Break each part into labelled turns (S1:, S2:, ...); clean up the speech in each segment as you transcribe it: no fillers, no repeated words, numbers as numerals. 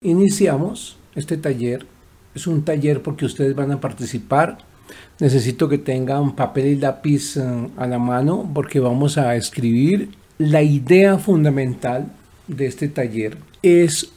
S1: Iniciamos este taller. Es un taller porque ustedes van a participar. Necesito que tengan papel y lápiz a la mano porque vamos a escribir. La idea fundamental de este taller es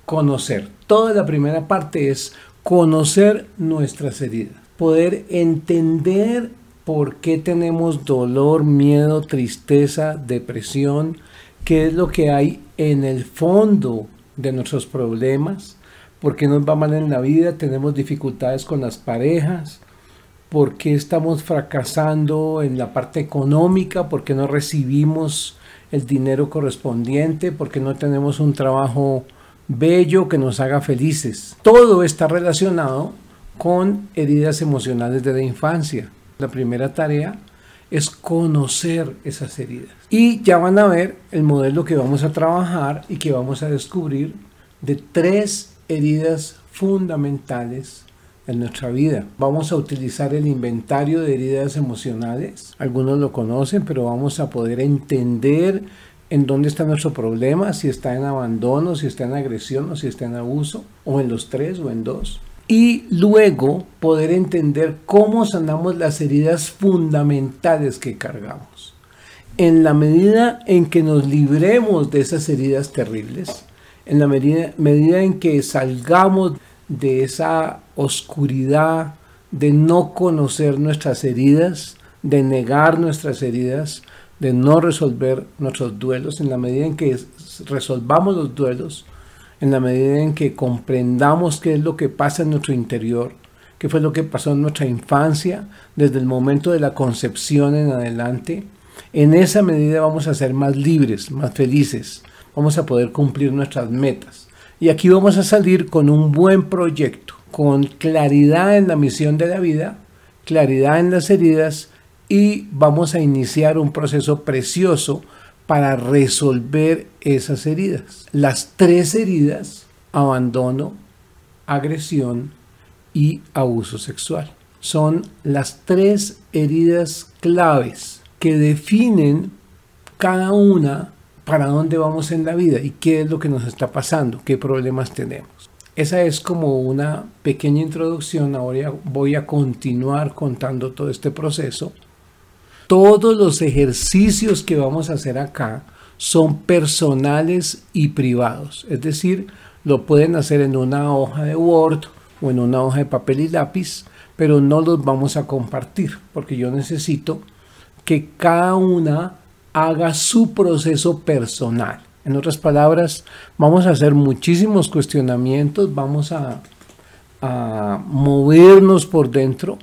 S1: conocer. Toda la primera parte es conocer nuestras heridas, poder entender por qué tenemos dolor, miedo, tristeza, depresión, qué es lo que hay en el fondo de nuestros problemas, por qué nos va mal en la vida, tenemos dificultades con las parejas, por qué estamos fracasando en la parte económica, por qué no recibimos el dinero correspondiente, por qué no tenemos un trabajo bello que nos haga felices. Todo está relacionado con heridas emocionales de la infancia. La primera tarea es conocer esas heridas. Y ya van a ver el modelo que vamos a trabajar y que vamos a descubrir de 3 heridas fundamentales en nuestra vida. Vamos a utilizar el inventario de heridas emocionales. Algunos lo conocen, pero vamos a poder entender en dónde está nuestro problema, si está en abandono, si está en agresión o si está en abuso, o en los 3 o en 2. Y luego poder entender cómo sanamos las heridas fundamentales que cargamos. En la medida en que nos libremos de esas heridas terribles, en la medida en que salgamos de esa oscuridad de no conocer nuestras heridas, de negar nuestras heridas, de no resolver nuestros duelos, en la medida en que resolvamos los duelos, en la medida en que comprendamos qué es lo que pasa en nuestro interior, qué fue lo que pasó en nuestra infancia, desde el momento de la concepción en adelante, en esa medida vamos a ser más libres, más felices, vamos a poder cumplir nuestras metas. Y aquí vamos a salir con un buen proyecto, con claridad en la misión de la vida, claridad en las heridas, y vamos a iniciar un proceso precioso para resolver esas heridas. Las 3 heridas: abandono, agresión y abuso sexual. Son las 3 heridas claves que definen cada una para dónde vamos en la vida y qué es lo que nos está pasando, qué problemas tenemos. Esa es como una pequeña introducción. Ahora voy a continuar contando todo este proceso. Todos los ejercicios que vamos a hacer acá son personales y privados. Es decir, lo pueden hacer en una hoja de Word o en una hoja de papel y lápiz, pero no los vamos a compartir porque yo necesito que cada una haga su proceso personal. En otras palabras, vamos a hacer muchísimos cuestionamientos, vamos a movernos por dentro.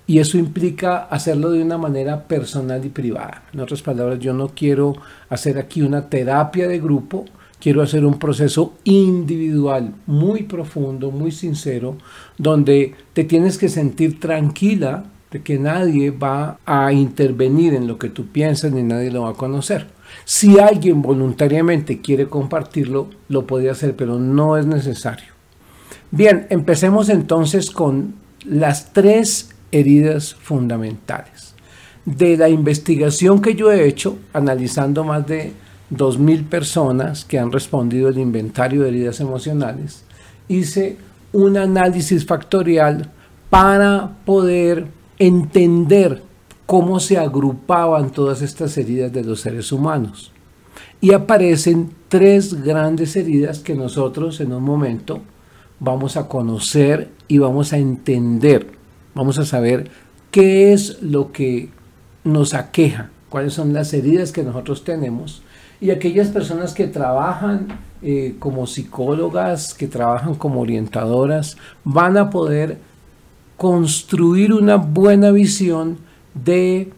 S1: Y eso implica hacerlo de una manera personal y privada. En otras palabras, yo no quiero hacer aquí una terapia de grupo, quiero hacer un proceso individual, muy profundo, muy sincero, donde te tienes que sentir tranquila de que nadie va a intervenir en lo que tú piensas ni nadie lo va a conocer. Si alguien voluntariamente quiere compartirlo, lo puede hacer, pero no es necesario. Bien, empecemos entonces con las 3 heridas fundamentales. De la investigación que yo he hecho, analizando más de 2.000 personas que han respondido el inventario de heridas emocionales, hice un análisis factorial para poder entender cómo se agrupaban todas estas heridas de los seres humanos. Y aparecen 3 grandes heridas que nosotros en un momento vamos a conocer y vamos a entender. Vamos a saber qué es lo que nos aqueja, cuáles son las heridas que nosotros tenemos. Y aquellas personas que trabajan como psicólogas, que trabajan como orientadoras, van a poder construir una buena visión de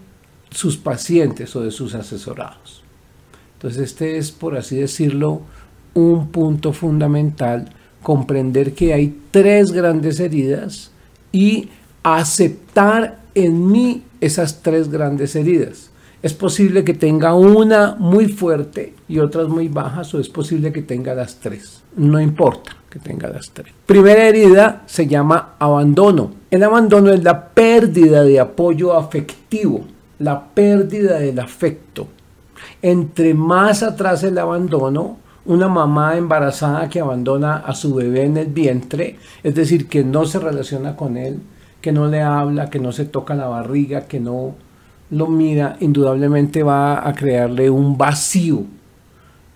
S1: sus pacientes o de sus asesorados. Entonces este es, por así decirlo, un punto fundamental, comprender que hay 3 grandes heridas y aceptar en mí esas 3 grandes heridas. Es posible que tenga una muy fuerte y otras muy bajas, o es posible que tenga las 3. No importa que tenga las 3. Primera herida se llama abandono. El abandono es la pérdida de apoyo afectivo, la pérdida del afecto. Entre más atrás el abandono, una mamá embarazada que abandona a su bebé en el vientre, es decir, que no se relaciona con él, que no le habla, que no se toca la barriga, que no lo mira, indudablemente va a crearle un vacío.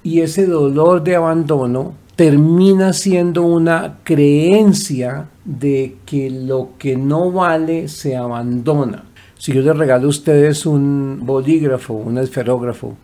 S1: Y ese dolor de abandono termina siendo una creencia de que lo que no vale se abandona. Si yo les regalo a ustedes un bolígrafo, un esferógrafo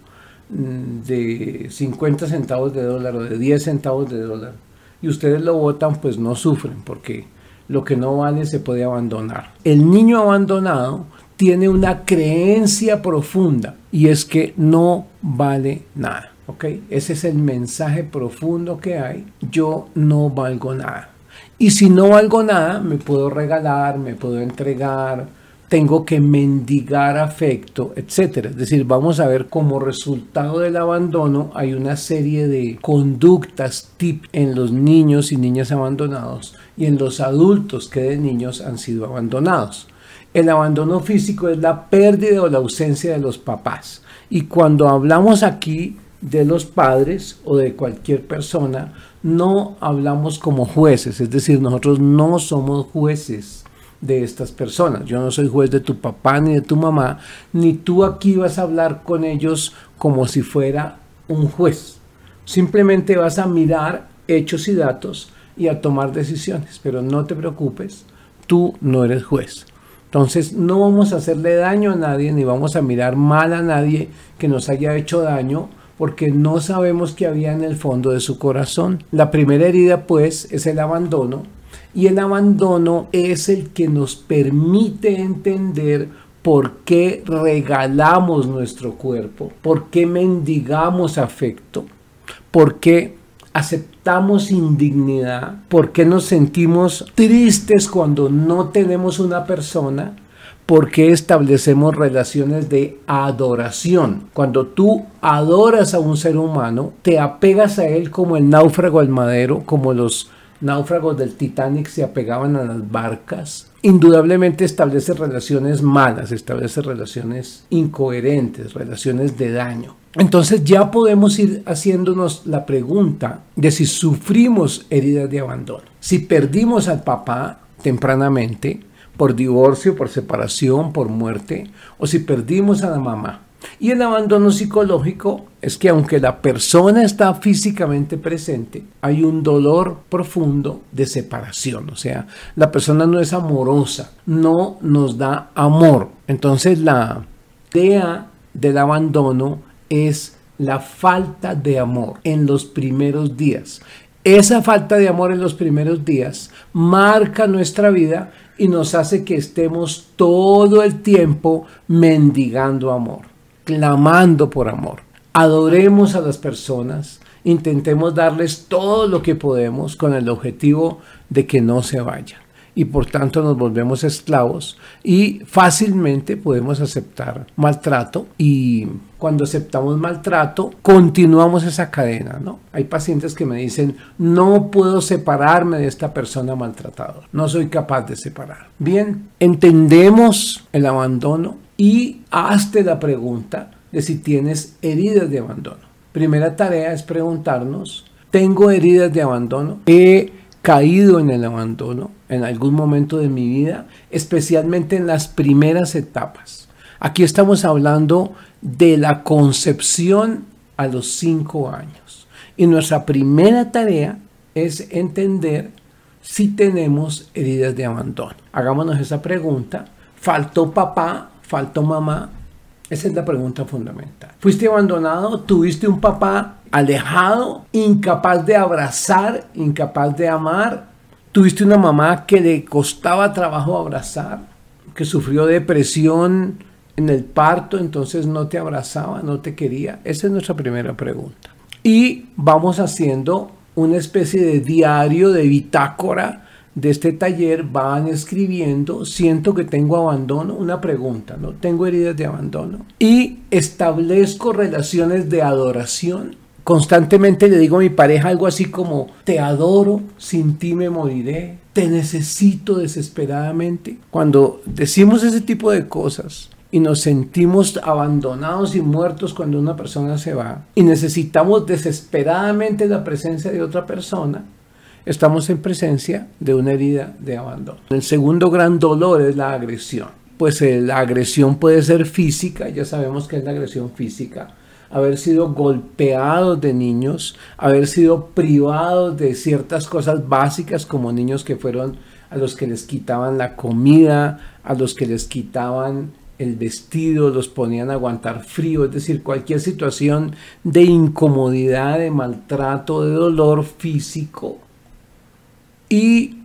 S1: de 50 centavos de dólar o de 10 centavos de dólar y ustedes lo botan, pues no sufren porque lo que no vale se puede abandonar. El niño abandonado tiene una creencia profunda y es que no vale nada. ¿Ok? Ese es el mensaje profundo que hay. Yo no valgo nada. Y si no valgo nada, me puedo regalar, me puedo entregar, tengo que mendigar afecto, etc. Es decir, vamos a ver como resultado del abandono hay una serie de conductas tip en los niños y niñas abandonados y en los adultos que de niños han sido abandonados. El abandono físico es la pérdida o la ausencia de los papás. Y cuando hablamos aquí de los padres o de cualquier persona, no hablamos como jueces, es decir, nosotros no somos jueces de estas personas. Yo no soy juez de tu papá ni de tu mamá, ni tú aquí vas a hablar con ellos como si fuera un juez. Simplemente vas a mirar hechos y datos y a tomar decisiones, pero no te preocupes, tú no eres juez. Entonces no vamos a hacerle daño a nadie, ni vamos a mirar mal a nadie que nos haya hecho daño, porque no sabemos qué había en el fondo de su corazón. La primera herida, pues, es el abandono, y el abandono es el que nos permite entender por qué regalamos nuestro cuerpo, por qué mendigamos afecto, por qué aceptamos indignidad, por qué nos sentimos tristes cuando no tenemos una persona, por qué establecemos relaciones de adoración. Cuando tú adoras a un ser humano, te apegas a él como el náufrago al madero, como los náufragos del Titanic se apegaban a las barcas. Indudablemente establece relaciones malas, establece relaciones incoherentes, relaciones de daño. Entonces ya podemos ir haciéndonos la pregunta de si sufrimos heridas de abandono. Si perdimos al papá tempranamente, por divorcio, por separación, por muerte, o si perdimos a la mamá. Y el abandono psicológico es que aunque la persona está físicamente presente, hay un dolor profundo de separación. O sea, la persona no es amorosa, no nos da amor. Entonces la idea del abandono es la falta de amor en los primeros días. Esa falta de amor en los primeros días marca nuestra vida y nos hace que estemos todo el tiempo mendigando amor, clamando por amor. Adoremos a las personas, intentemos darles todo lo que podemos con el objetivo de que no se vayan. Y por tanto nos volvemos esclavos y fácilmente podemos aceptar maltrato, y cuando aceptamos maltrato continuamos esa cadena, ¿no? Hay pacientes que me dicen: no puedo separarme de esta persona maltratadora, no soy capaz de separar. Bien, entendemos el abandono y hazte la pregunta de si tienes heridas de abandono. Primera tarea es preguntarnos: ¿tengo heridas de abandono? ¿He caído en el abandono en algún momento de mi vida, especialmente en las primeras etapas? Aquí estamos hablando de la concepción a los 5 años. Y nuestra primera tarea es entender si tenemos heridas de abandono. Hagámonos esa pregunta. ¿Faltó papá? ¿Faltó mamá? Esa es la pregunta fundamental. ¿Fuiste abandonado? ¿Tuviste un papá alejado, incapaz de abrazar, incapaz de amar? ¿Tuviste una mamá que le costaba trabajo abrazar, que sufrió depresión en el parto, entonces no te abrazaba, no te quería? Esa es nuestra primera pregunta. Y vamos haciendo una especie de diario, de bitácora de este taller. Van escribiendo: siento que tengo abandono, una pregunta, ¿no? Tengo heridas de abandono. Y establezco relaciones de adoración. Constantemente le digo a mi pareja algo así como: te adoro, sin ti me moriré, te necesito desesperadamente. Cuando decimos ese tipo de cosas, y nos sentimos abandonados y muertos cuando una persona se va y necesitamos desesperadamente la presencia de otra persona, estamos en presencia de una herida de abandono. El segundo gran dolor es la agresión. Pues la agresión puede ser física, ya sabemos que es la agresión física. Haber sido golpeados de niños, haber sido privados de ciertas cosas básicas como niños que fueron a los que les quitaban la comida, a los que les quitaban el vestido, los ponían a aguantar frío, es decir, cualquier situación de incomodidad, de maltrato, de dolor físico, y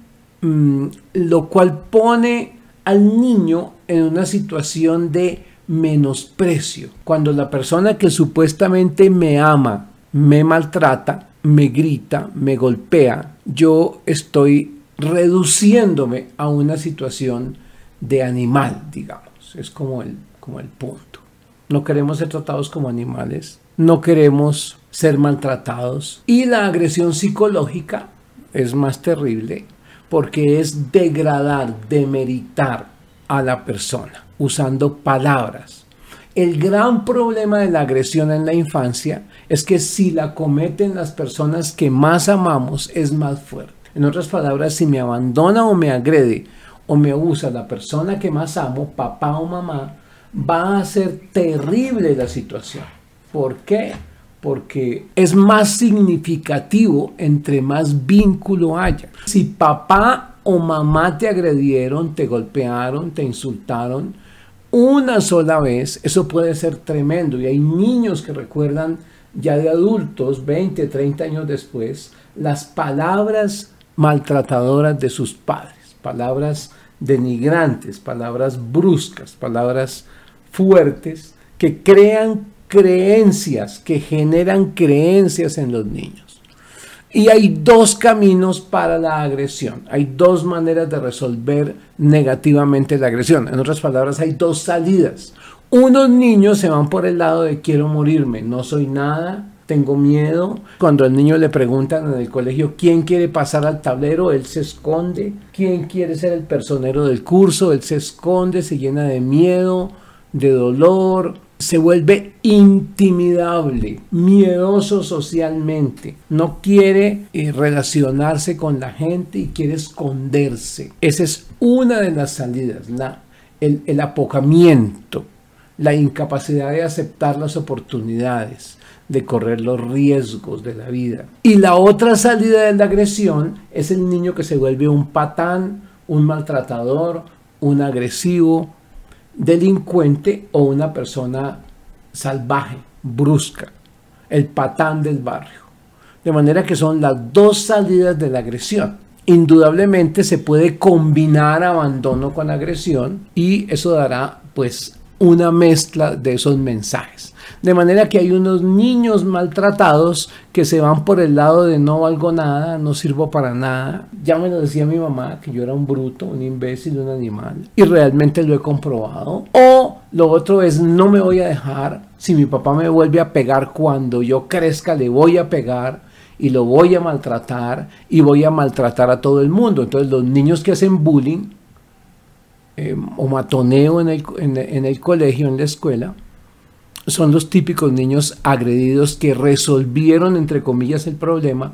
S1: lo cual pone al niño en una situación de menosprecio. Cuando la persona que supuestamente me ama, me maltrata, me grita, me golpea, yo estoy reduciéndome a una situación de animal, digamos. Es como el punto. No queremos ser tratados como animales, no queremos ser maltratados. Y la agresión psicológica es más terrible porque es degradar, demeritar a la persona usando palabras. El gran problema de la agresión en la infancia es que si la cometen las personas que más amamos es más fuerte. En otras palabras, si me abandona o me agrede o me usa la persona que más amo, papá o mamá, va a ser terrible la situación. ¿Por qué? Porque es más significativo entre más vínculo haya. Si papá o mamá te agredieron, te golpearon, te insultaron una sola vez, eso puede ser tremendo. Y hay niños que recuerdan ya de adultos, 20, 30 años después, las palabras maltratadoras de sus padres. Palabras denigrantes, palabras bruscas, palabras fuertes que crean creencias, que generan creencias en los niños. Y hay dos caminos para la agresión, hay dos maneras de resolver negativamente la agresión. En otras palabras, hay dos salidas. Unos niños se van por el lado de quiero morirme, no soy nada, tengo miedo. Cuando al niño le preguntan en el colegio quién quiere pasar al tablero, él se esconde. ¿Quién quiere ser el personero del curso? Él se esconde, se llena de miedo, de dolor, se vuelve intimidable, miedoso socialmente. No quiere relacionarse con la gente y quiere esconderse. Esa es una de las salidas, el apocamiento, la incapacidad de aceptar las oportunidades, de correr los riesgos de la vida. Y la otra salida de la agresión es el niño que se vuelve un patán, un maltratador, un agresivo, delincuente o una persona salvaje, brusca, el patán del barrio. De manera que son las dos salidas de la agresión. Indudablemente se puede combinar abandono con agresión y eso dará pues una mezcla de esos mensajes. De manera que hay unos niños maltratados que se van por el lado de no valgo nada, no sirvo para nada. Ya me lo decía mi mamá, que yo era un bruto, un imbécil, un animal. Y realmente lo he comprobado. O lo otro es no me voy a dejar. Si mi papá me vuelve a pegar cuando yo crezca, le voy a pegar y lo voy a maltratar y voy a maltratar a todo el mundo. Entonces los niños que hacen bullying o matoneo en el colegio, en la escuela, son los típicos niños agredidos que resolvieron, entre comillas, el problema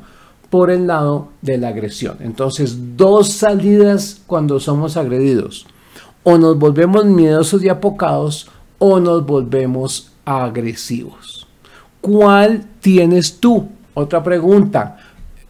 S1: por el lado de la agresión. Entonces, dos salidas cuando somos agredidos. O nos volvemos miedosos y apocados o nos volvemos agresivos. ¿Cuál tienes tú? Otra pregunta.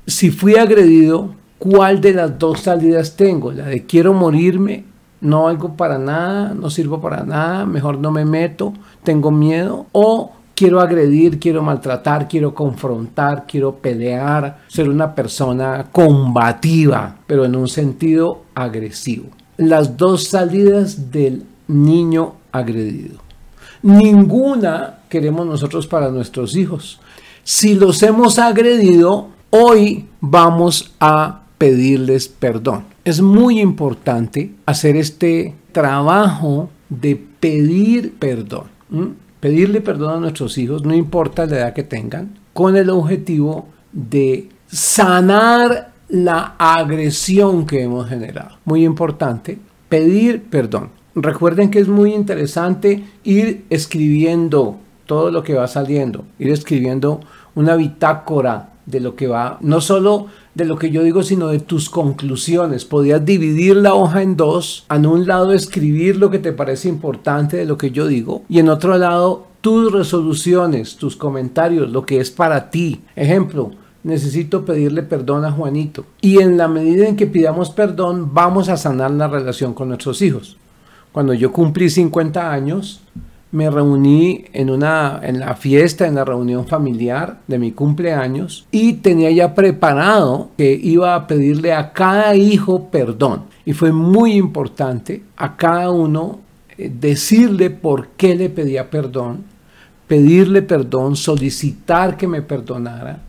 S1: Si fui agredido, ¿cuál de las dos salidas tengo? La de quiero morirme, no valgo para nada, no sirvo para nada, mejor no me meto, tengo miedo, o quiero agredir, quiero maltratar, quiero confrontar, quiero pelear, ser una persona combativa, pero en un sentido agresivo. Las dos salidas del niño agredido. Ninguna queremos nosotros para nuestros hijos. Si los hemos agredido, hoy vamos a pedirles perdón. Es muy importante hacer este trabajo de pedir perdón. Pedirle perdón a nuestros hijos, no importa la edad que tengan, con el objetivo de sanar la agresión que hemos generado. Muy importante, pedir perdón. Recuerden que es muy interesante ir escribiendo todo lo que va saliendo, ir escribiendo una bitácora de lo que va, no solo de lo que yo digo, sino de tus conclusiones. Podías dividir la hoja en dos, en un lado escribir lo que te parece importante de lo que yo digo y en otro lado tus resoluciones, tus comentarios, lo que es para ti. Ejemplo, necesito pedirle perdón a Juanito. Y en la medida en que pidamos perdón, vamos a sanar la relación con nuestros hijos. Cuando yo cumplí 50 años, me reuní en la fiesta, en la reunión familiar de mi cumpleaños y tenía ya preparado que iba a pedirle a cada hijo perdón. Y fue muy importante a cada uno decirle por qué le pedía perdón, pedirle perdón, solicitar que me perdonara.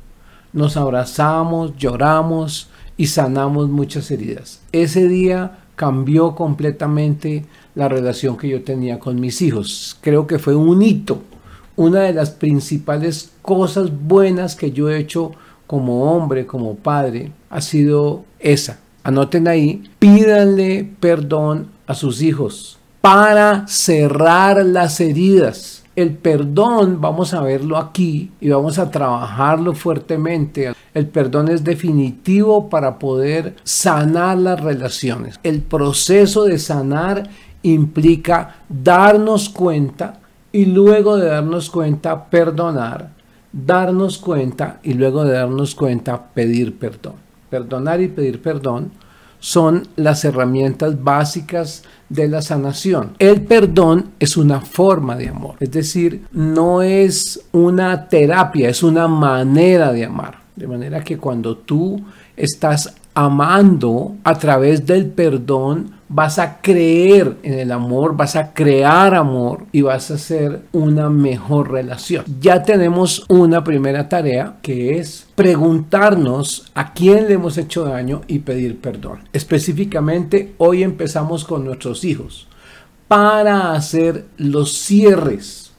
S1: Nos abrazamos, lloramos y sanamos muchas heridas. Ese día cambió completamente la relación que yo tenía con mis hijos. Creo que fue un hito, una de las principales cosas buenas que yo he hecho como hombre, como padre, ha sido esa. Anoten ahí, pídanle perdón a sus hijos para cerrar las heridas. El perdón, vamos a verlo aquí y vamos a trabajarlo fuertemente. El perdón es definitivo para poder sanar las relaciones. El proceso de sanar implica darnos cuenta y luego de darnos cuenta perdonar, darnos cuenta y luego de darnos cuenta pedir perdón. Perdonar y pedir perdón son las herramientas básicas de la sanación. El perdón es una forma de amor, es decir, no es una terapia, es una manera de amar. De manera que cuando tú estás amando a través del perdón, vas a creer en el amor, vas a crear amor y vas a hacer una mejor relación. Ya tenemos una primera tarea que es preguntarnos a quién le hemos hecho daño y pedir perdón. Específicamente, hoy empezamos con nuestros hijos para hacer los cierres.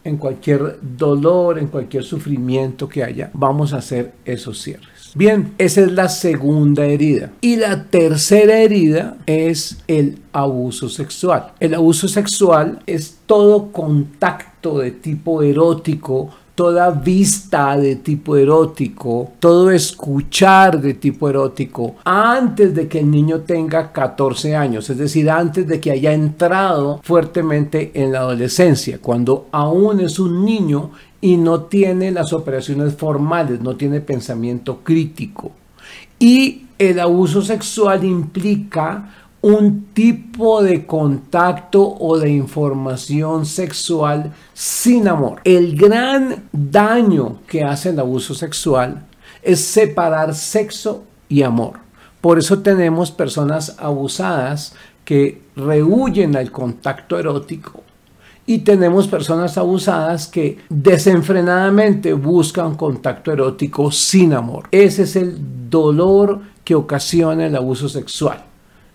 S1: En cualquier dolor, en cualquier sufrimiento que haya, vamos a hacer esos cierres. Bien, esa es la segunda herida. Y la tercera herida es el abuso sexual. El abuso sexual es todo contacto de tipo erótico, toda vista de tipo erótico, todo escuchar de tipo erótico antes de que el niño tenga 14 años, es decir, antes de que haya entrado fuertemente en la adolescencia, cuando aún es un niño y no tiene las operaciones formales, no tiene pensamiento crítico. Y el abuso sexual implica un tipo de contacto o de información sexual sin amor. El gran daño que hace el abuso sexual es separar sexo y amor. Por eso tenemos personas abusadas que rehuyen al contacto erótico y tenemos personas abusadas que desenfrenadamente buscan contacto erótico sin amor. Ese es el dolor que ocasiona el abuso sexual.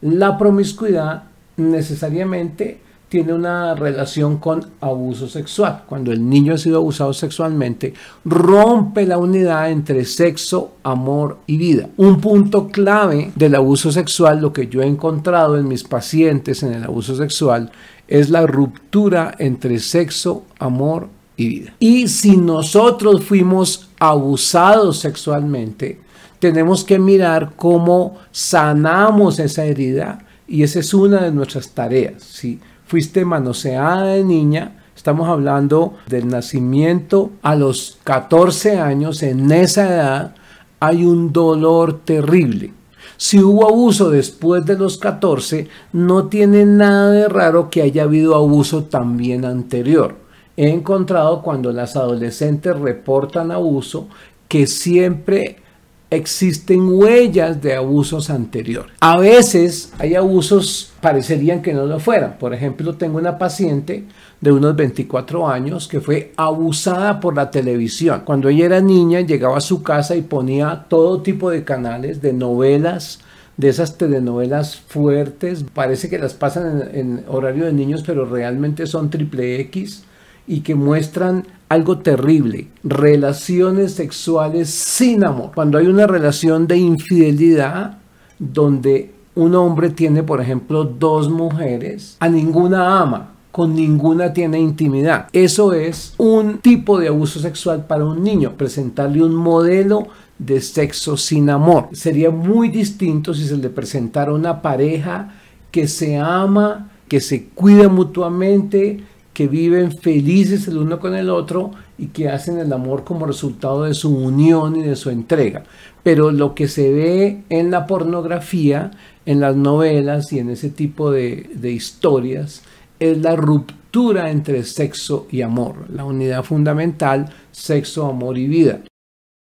S1: La promiscuidad necesariamente tiene una relación con abuso sexual. Cuando el niño ha sido abusado sexualmente, rompe la unidad entre sexo, amor y vida. Un punto clave del abuso sexual, lo que yo he encontrado en mis pacientes en el abuso sexual, es la ruptura entre sexo, amor y vida. Y si nosotros fuimos abusados sexualmente, tenemos que mirar cómo sanamos esa herida y esa es una de nuestras tareas. Si fuiste manoseada de niña, estamos hablando del nacimiento a los 14 años, en esa edad hay un dolor terrible. Si hubo abuso después de los 14, no tiene nada de raro que haya habido abuso también anterior. He encontrado cuando las adolescentes reportan abuso que siempre existen huellas de abusos anteriores. A veces hay abusos parecerían que no lo fueran. Por ejemplo, tengo una paciente de unos 24 años que fue abusada por la televisión. Cuando ella era niña, llegaba a su casa y ponía todo tipo de canales de novelas, de esas telenovelas fuertes. Parece que las pasan en horario de niños, pero realmente son triple X y que muestran algo terrible, relaciones sexuales sin amor. Cuando hay una relación de infidelidad donde un hombre tiene, por ejemplo, 2 mujeres, a ninguna ama, con ninguna tiene intimidad. Eso es un tipo de abuso sexual para un niño, presentarle un modelo de sexo sin amor. Sería muy distinto si se le presentara una pareja que se ama, que se cuida mutuamente, que viven felices el uno con el otro y que hacen el amor como resultado de su unión y de su entrega. Pero lo que se ve en la pornografía, en las novelas y en ese tipo de historias es la ruptura entre sexo y amor, la unidad fundamental, sexo, amor y vida.